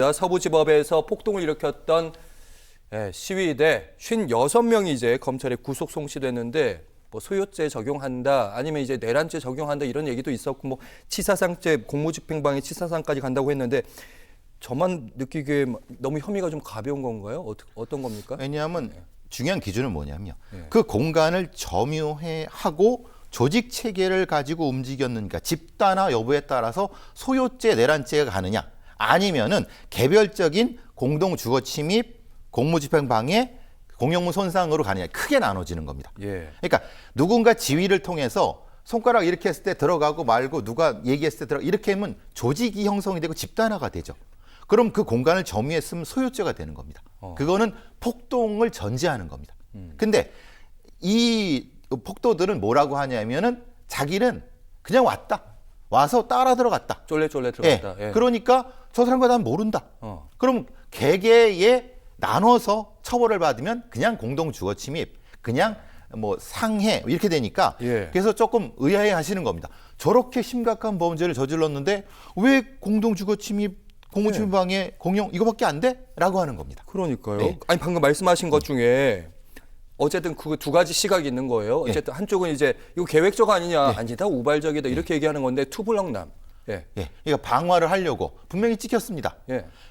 서부지법에서 폭동을 일으켰던 시위대 56명이 이제 검찰에 구속 송치됐는데 뭐 소요죄 적용한다 아니면 이제 내란죄 적용한다 이런 얘기도 있었고 뭐 치사상죄 공무집행방해 치사상까지 간다고 했는데 저만 느끼기에 너무 혐의가 좀 가벼운 건가요? 어떤 겁니까? 왜냐하면 중요한 기준은 뭐냐면요. 그 공간을 점유하고 조직 체계를 가지고 움직였는가 집단화 여부에 따라서 소요죄 내란죄가 가느냐 아니면은 개별적인 공동 주거 침입 공무집행방해 공용무 손상으로 가느냐 크게 나눠지는 겁니다. 그러니까 누군가 지휘를 통해서 손가락 이렇게 했을 때 들어가고 말고 누가 얘기했을 때 들어가 이렇게 하면 조직이 형성이 되고 집단화가 되죠. 그럼 그 공간을 점유했으면 소요죄가 되는 겁니다. 그거는 폭동을 전제하는 겁니다. 근데 이 폭도들은 뭐라고 하냐면은 자기는 그냥 와서 따라 들어갔다. 쫄래 들어갔다. 예. 그러니까 저 사람과 난 모른다. 그럼 개개에 나눠서 처벌을 받으면 그냥 공동 주거 침입, 그냥 뭐 상해 이렇게 되니까 그래서 조금 의아해 하시는 겁니다. 저렇게 심각한 범죄를 저질렀는데 왜 공동 주거 침입, 공무집행방해, 공용 이거밖에 안 돼? 라고 하는 겁니다. 그러니까요. 네. 아니 방금 말씀하신 것 중에 어쨌든 그 두 가지 시각이 있는 거예요. 어쨌든 한쪽은 이제 이거 계획적 아니냐, 아니다 우발적이다 이렇게 얘기하는 건데 투블럭남. 그러니까 방화를 하려고 분명히 찍혔습니다.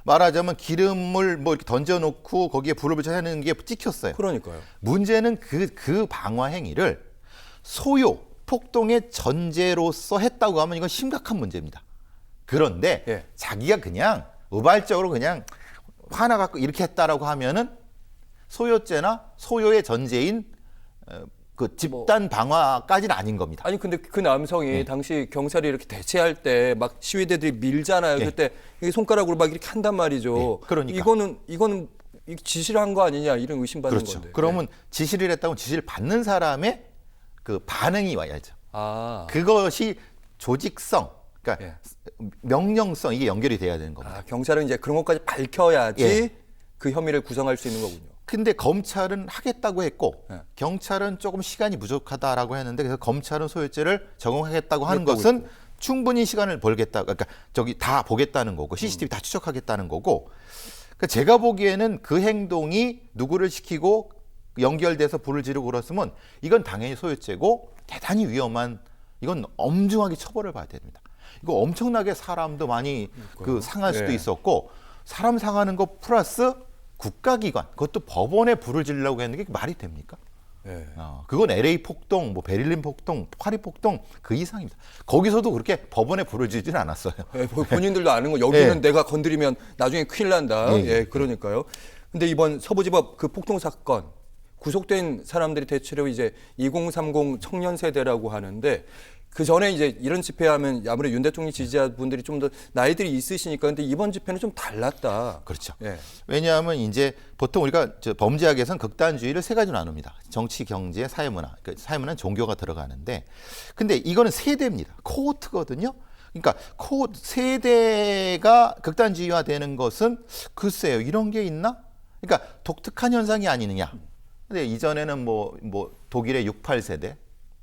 말하자면 기름을 뭐 이렇게 던져놓고 거기에 불을 붙여 하는 게 찍혔어요. 그러니까요. 문제는 그 방화 행위를 소요, 폭동의 전제로서 했다고 하면 이건 심각한 문제입니다. 그런데 자기가 그냥 우발적으로 그냥 화나 갖고 이렇게 했다라고 하면은 소요죄나 소요의 전제인 그 집단 방화까지는 아닌 겁니다. 아니 근데 그 남성이 당시 경찰이 이렇게 대체할 때 막 시위대들이 밀잖아요. 그때 손가락으로 막 이렇게 한단 말이죠. 그러니까 이거는 지시를 한 거 아니냐 이런 의심받는 건데. 그러면 지시를 했다고 지시를 받는 사람의 그 반응이 와야죠. 그것이 조직성, 그러니까 명령성 이게 연결이 돼야 되는 겁니다. 경찰은 이제 그런 것까지 밝혀야지 그 혐의를 구성할 수 있는 거군요. 근데 검찰은 하겠다고 했고 경찰은 조금 시간이 부족하다라고 했는데 그래서 검찰은 소요죄를 적용하겠다고 하는 것은 충분히 시간을 벌겠다. 그러니까 저기 다 보겠다는 거고 CCTV 다 추적하겠다는 거고. 그러니까 제가 보기에는 그 행동이 누구를 시키고 연결돼서 불을 지르고 그랬으면 이건 당연히 소요죄고 대단히 위험한 이건 엄중하게 처벌을 받아야 됩니다. 이거 엄청나게 사람도 많이 그 상할 수도 있었고 사람 상하는 거 플러스 국가기관, 그것도 법원에 불을 지르려고 했는 게 말이 됩니까? 그건 LA 폭동, 뭐 베를린 폭동, 파리 폭동 그 이상입니다. 거기서도 그렇게 법원에 불을 지르지는 않았어요. 본인들도 아는 거 여기는 내가 건드리면 나중에 큰일 난다. 그러니까요. 근데 이번 서부지법 그 폭동 사건 구속된 사람들이 대체로 이제 2030 청년 세대라고 하는데 그 전에 이제 이런 집회하면 아무래도 윤 대통령 지지자분들이 좀 더 나이들이 있으시니까 근데 이번 집회는 좀 달랐다. 그렇죠. 왜냐하면 이제 보통 우리가 범죄학에서는 극단주의를 세 가지로 나눕니다. 정치, 경제, 사회문화. 그러니까 사회문화는 종교가 들어가는데 근데 이거는 세대입니다. 코호트거든요. 그러니까 세대가 극단주의화되는 것은 글쎄요. 이런 게 있나? 그러니까 독특한 현상이 아니느냐. 근데 이전에는 뭐 독일의 68세대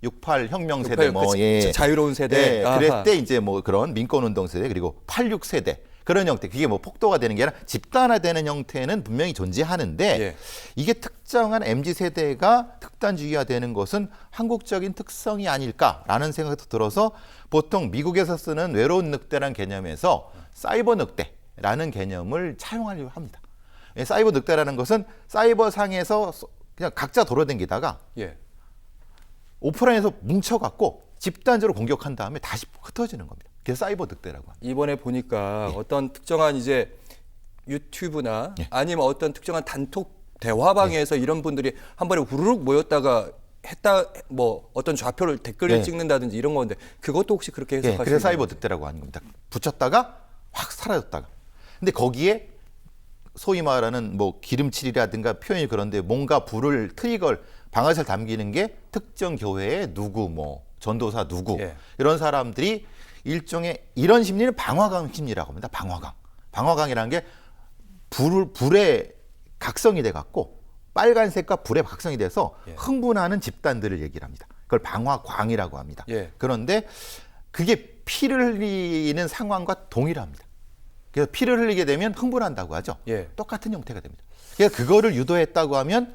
68 혁명 세대 자유로운 세대 그랬대 이제 뭐 그런 민권 운동 세대 그리고 86 세대 그런 형태 그게 뭐 폭도가 되는 게 아니라 집단화되는 형태는 분명히 존재하는데 이게 특정한 MZ 세대가 극단주의화되는 것은 한국적인 특성이 아닐까라는 생각도 들어서 보통 미국에서 쓰는 외로운 늑대라는 개념에서 사이버 늑대라는 개념을 차용하려고 합니다. 사이버 늑대라는 것은 사이버 상에서 그냥 각자 돌아다니다가 오프라인에서 뭉쳐갖고 집단적으로 공격한 다음에 다시 흩어지는 겁니다. 그래서 사이버 늑대라고 합니다. 이번에 보니까 어떤 특정한 이제 유튜브나 아니면 어떤 특정한 단톡 대화방에서 이런 분들이 한 번에 우르륵 모였다가 뭐 어떤 좌표를 댓글을 찍는다든지 이런 건데 그것도 혹시 그렇게 해석하시는 그래서 사이버 늑대라고 하는 겁니다. 붙였다가 확 사라졌다가. 근데 거기에 소위 말하는 뭐 기름칠이라든가 표현이 그런데 뭔가 불을 트리거를 방아쇠를 담기는 게 특정 교회의 누구 뭐 전도사 누구 이런 사람들이 일종의 이런 심리는 방화강 심리라고 합니다. 방화강이라는 게 불의 각성이 돼 갖고 빨간색과 불의 각성이 돼서 흥분하는 집단들을 얘기를 합니다. 그걸 방화광이라고 합니다. 그런데 그게 피를 흘리는 상황과 동일합니다. 그래서 피를 흘리게 되면 흥분한다고 하죠. 예. 똑같은 형태가 됩니다. 그러니까 그거를 유도했다고 하면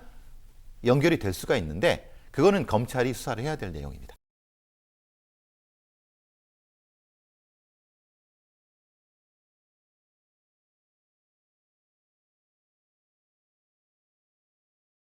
연결이 될 수가 있는데 그거는 검찰이 수사를 해야 될 내용입니다.